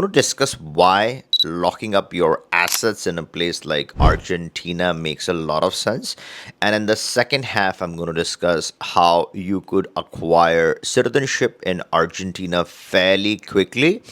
going to discuss why locking up your assets in a place like Argentina makes a lot of sense. And in the second half, I'm going to discuss how you could acquire citizenship in Argentina fairly quickly,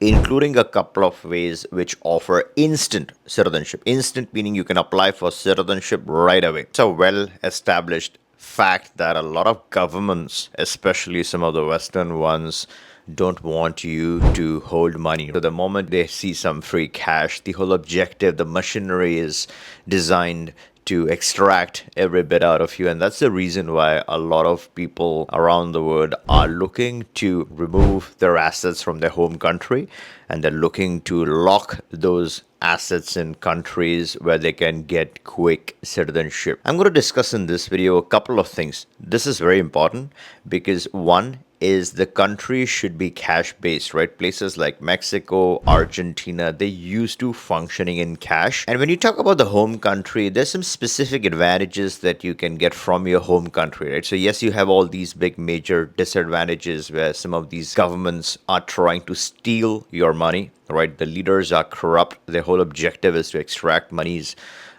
including a couple of ways which offer instant citizenship. Instant meaning you can apply for citizenship right away. It's a well established fact that a lot of governments, especially some of the Western ones, don't want you to hold money. So the moment they see some free cash, the whole objective, the machinery is designed to extract every bit out of you. And that's the reason why a lot of people around the world are looking to remove their assets from their home country, and they're looking to lock those assets in countries where they can get quick citizenship. I'm going to discuss in this video a couple of things. This is very important because one is the country should be cash based, right? Places like Mexico, Argentina, they used to functioning in cash. And when you talk about the home country, there's some specific advantages that you can get from your home country, right? So yes, you have all these big major disadvantages where some of these governments are trying to steal your money, right? The leaders are corrupt. Their whole objective is to extract monies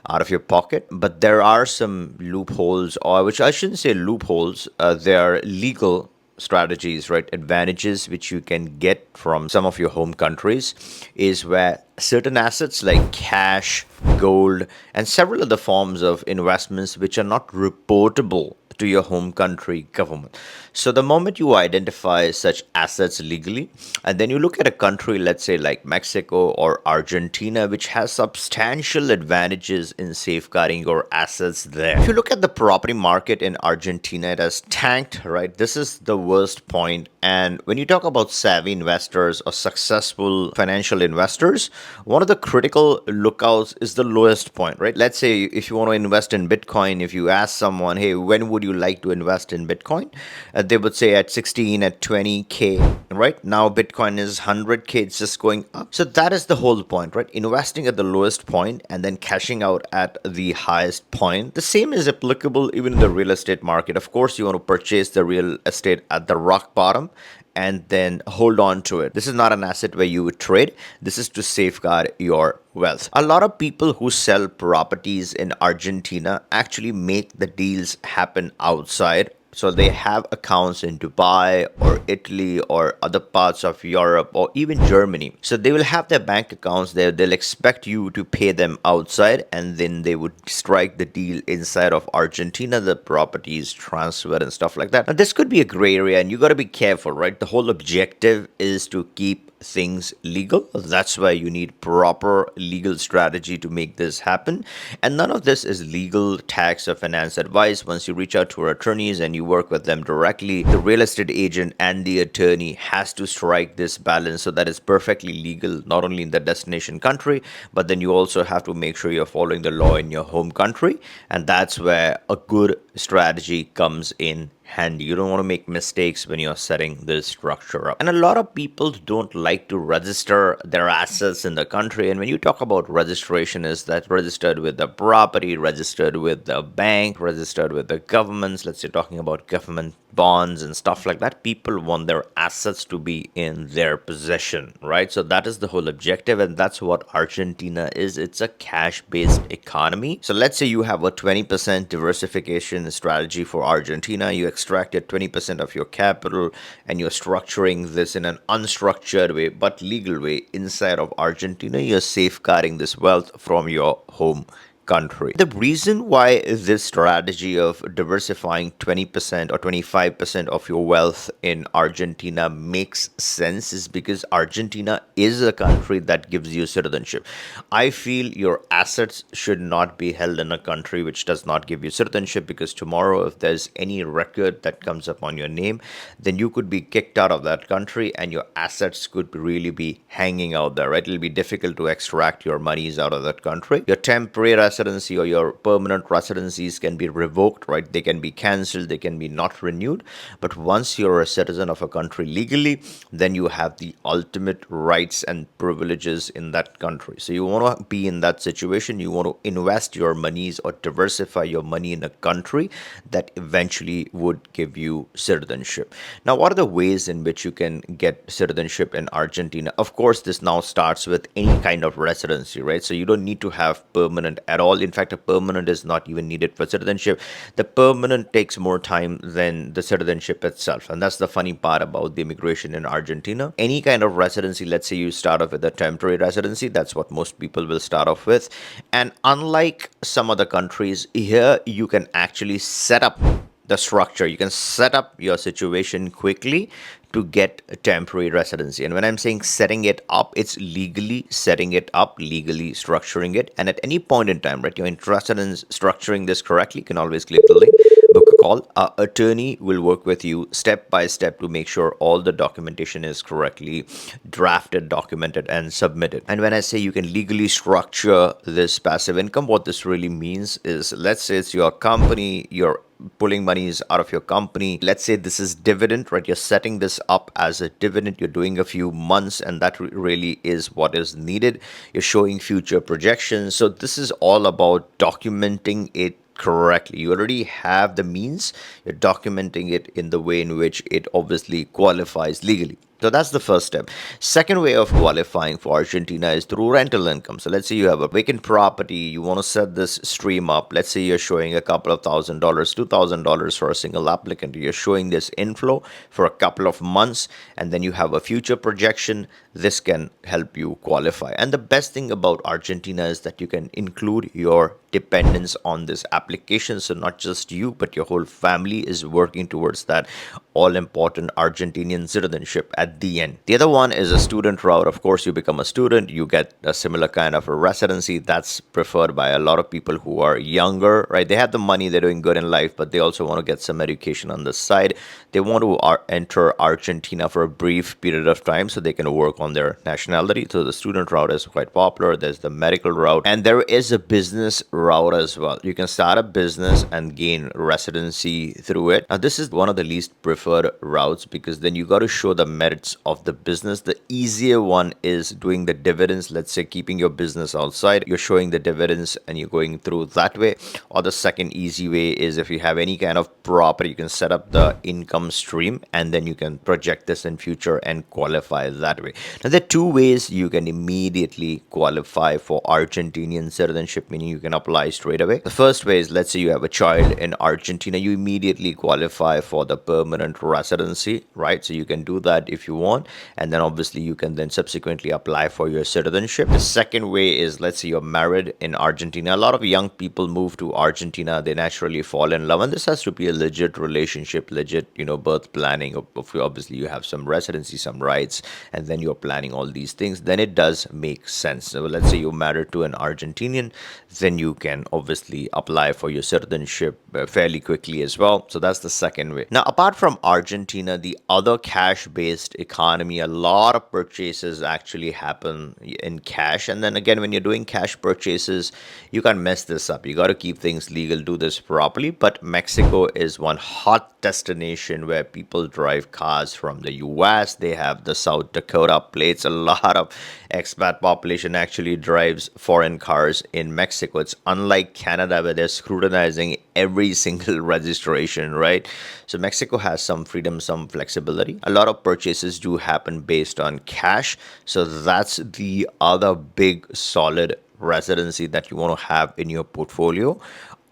out of your pocket. But there are some loopholes, or which I shouldn't say loopholes, they are legal strategies, right? Advantages which you can get from some of your home countries is where certain assets like cash, gold, and several other forms of investments which are not reportable to your home country government. So the moment you identify such assets legally, and then you look at a country, let's say like Mexico or Argentina, which has substantial advantages in safeguarding your assets there. If you look at the property market in Argentina, it has tanked, right? This is the worst point. And when you talk about savvy investors or successful financial investors, one of the critical lookouts is the lowest point, right? Let's say if you want to invest in Bitcoin, if you ask someone, hey, when would you like to invest in Bitcoin? They would say at 16, at 20K, right? Now Bitcoin is 100K, it's just going up. So that is the whole point, right? Investing at the lowest point and then cashing out at the highest point. The same is applicable even in the real estate market. Of course, you want to purchase the real estate at the rock bottom and then hold on to it. This is not an asset where you would trade. This is to safeguard your wealth. A lot of people who sell properties in Argentina actually make the deals happen outside. So they have accounts in Dubai or Italy or other parts of Europe or even Germany. So they will have their bank accounts there. They'll expect you to pay them outside, and then they would strike the deal inside of Argentina. The property is transferred and stuff like that. Now, this could be a gray area, and you got to be careful, right? The whole objective is to keep things legal. That's why you need proper legal strategy to make this happen. And none of this is legal, tax, or finance advice. Once you reach out to our attorneys and you work with them directly, the real estate agent and the attorney has to strike this balance so that it's perfectly legal, not only in the destination country, but then you also have to make sure you're following the law in your home country. And that's where a good strategy comes in handy. You don't want to make mistakes when you're setting this structure up. And a lot of people don't like to register their assets in the country. And when you talk about registration, is that registered with the property, registered with the bank, registered with the governments. Let's say talking about government bonds and stuff like that. People want their assets to be in their possession, right? So that is the whole objective, and that's what Argentina is. It's a cash-based economy. So let's say you have a 20% diversification strategy for Argentina. You extracted 20% of your capital, and you're structuring this in an unstructured way but legal way inside of Argentina. You're safeguarding this wealth from your home country. The reason why this strategy of diversifying 20% or 25% of your wealth in Argentina makes sense is because Argentina is a country that gives you citizenship. I feel your assets should not be held in a country which does not give you citizenship, because tomorrow if there's any record that comes up on your name, then you could be kicked out of that country and your assets could really be hanging out there, right? It'll be difficult to extract your monies out of that country. Your temporary residency or your permanent residencies can be revoked, right? They can be cancelled, they can be not renewed. But once you're a citizen of a country legally, then you have the ultimate rights and privileges in that country. So you want to be in that situation. You want to invest your monies or diversify your money in a country that eventually would give you citizenship. Now, what are the ways in which you can get citizenship in Argentina? Of course, this now starts with any kind of residency, right? So you don't need to have permanent at all. In fact, a permanent is not even needed for citizenship. The permanent takes more time than the citizenship itself. And that's the funny part about the immigration in Argentina. Any kind of residency, let's say you start off with a temporary residency, that's what most people will start off with. And unlike some other countries, here you can actually set up the structure. You can set up your situation quickly to get a temporary residency. And when I'm saying setting it up, it's legally setting it up, legally structuring it. And at any point in time, right, you're interested in structuring this correctly, you can always click the link, book a call. Our attorney will work with you step by step to make sure all the documentation is correctly drafted, documented, and submitted. And when I say you can legally structure this passive income, what this really means is, let's say it's your company, you're pulling monies out of your company. Let's say this is dividend, right? You're setting this up as a dividend. You're doing a few months, and that really is what is needed. You're showing future projections. So this is all about documenting it correctly. You already have the means. You're documenting it in the way in which it obviously qualifies legally. So that's the first step. Second way of qualifying for Argentina is through rental income. So let's say you have a vacant property, you want to set this stream up. Let's say you're showing a couple of $1,000, $2,000 for a single applicant. You're showing this inflow for a couple of months, and then you have a future projection. This can help you qualify. And the best thing about Argentina is that you can include your dependence on this application. So not just you, but your whole family is working towards that all important Argentinian citizenship at the end. The other one is a student route. Of course, you become a student, you get a similar kind of a residency. That's preferred by a lot of people who are younger, right? They have the money, they're doing good in life, but they also want to get some education on the side. They want to enter Argentina for a brief period of time so they can work on their nationality. So the student route is quite popular. There's the medical route, and there is a business route as well. You can start a business and gain residency through it. Now, this is one of the least preferred routes because then you got to show the merits of the business. The easier one is doing the dividends. Let's say keeping your business outside, you're showing the dividends and you're going through that way. Or the second easy way is if you have any kind of property, you can set up the income stream and then you can project this in future and qualify that way. Now, there are two ways you can immediately qualify for Argentinian citizenship, meaning you can apply straight away. The first way is, let's say you have a child in Argentina, you immediately qualify for the permanent residency, right? So you can do that if you want, and then obviously you can then subsequently apply for your citizenship. The second way is, let's say you're married in Argentina. A lot of young people move to Argentina, they naturally fall in love, and this has to be a legit relationship, legit, birth planning. Obviously you have some residency, some rights, and then you're planning all these things, then it does make sense. So let's say you're married to an Argentinian, then you can obviously apply for your citizenship fairly quickly as well. So that's the second way. Now, apart from Argentina, the other cash-based economy, a lot of purchases actually happen in cash. And then again, when you're doing cash purchases, you can't mess this up. You got to keep things legal, do this properly. But Mexico is one hot destination where people drive cars from the US. They have the South Dakota plates. A lot of expat population actually drives foreign cars in Mexico. It's unlike Canada where they're scrutinizing every single registration, right? So Mexico has some freedom, some flexibility. A lot of purchases do happen based on cash. So that's the other big solid residency that you want to have in your portfolio.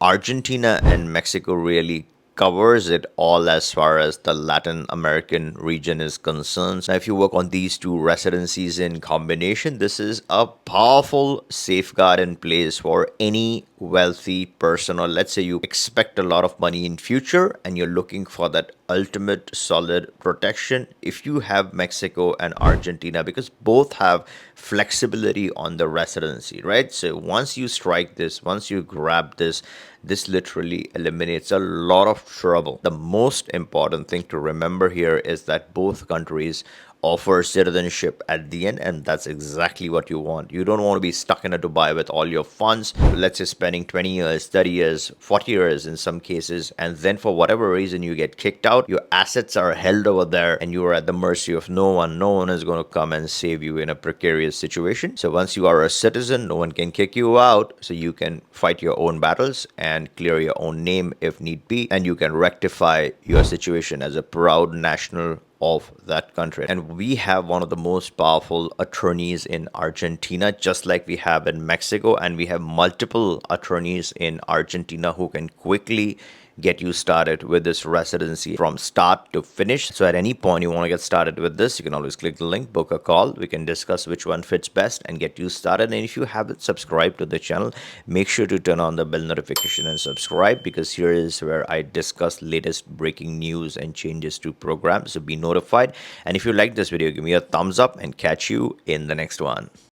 Argentina and Mexico really covers it all as far as the Latin American region is concerned. Now, if you work on these two residencies in combination, this is a powerful safeguard in place for any wealthy person, or let's say you expect a lot of money in future and you're looking for that ultimate solid protection. If you have Mexico and Argentina, because both have flexibility on the residency, right? So once you strike this, once you grab this, this literally eliminates a lot of trouble. The most important thing to remember here is that both countries offer citizenship at the end, and that's exactly what you want. You don't want to be stuck in a Dubai with all your funds, let's say spending 20 years, 30 years, 40 years in some cases, and then for whatever reason you get kicked out, your assets are held over there, and you are at the mercy of no one. No one is going to come and save you in a precarious situation. So once you are a citizen, no one can kick you out, so you can fight your own battles and clear your own name if need be, and you can rectify your situation as a proud national of that country. And we have one of the most powerful attorneys in Argentina, just like we have in Mexico, and we have multiple attorneys in Argentina who can quickly get you started with this residency from start to finish. So at any point you want to get started with this, you can always click the link, book a call. We can discuss which one fits best and get you started. And if you haven't subscribed to the channel, make sure to turn on the bell notification and subscribe, because here is where I discuss latest breaking news and changes to programs. So be notified. And if you like this video, give me a thumbs up and catch you in the next one.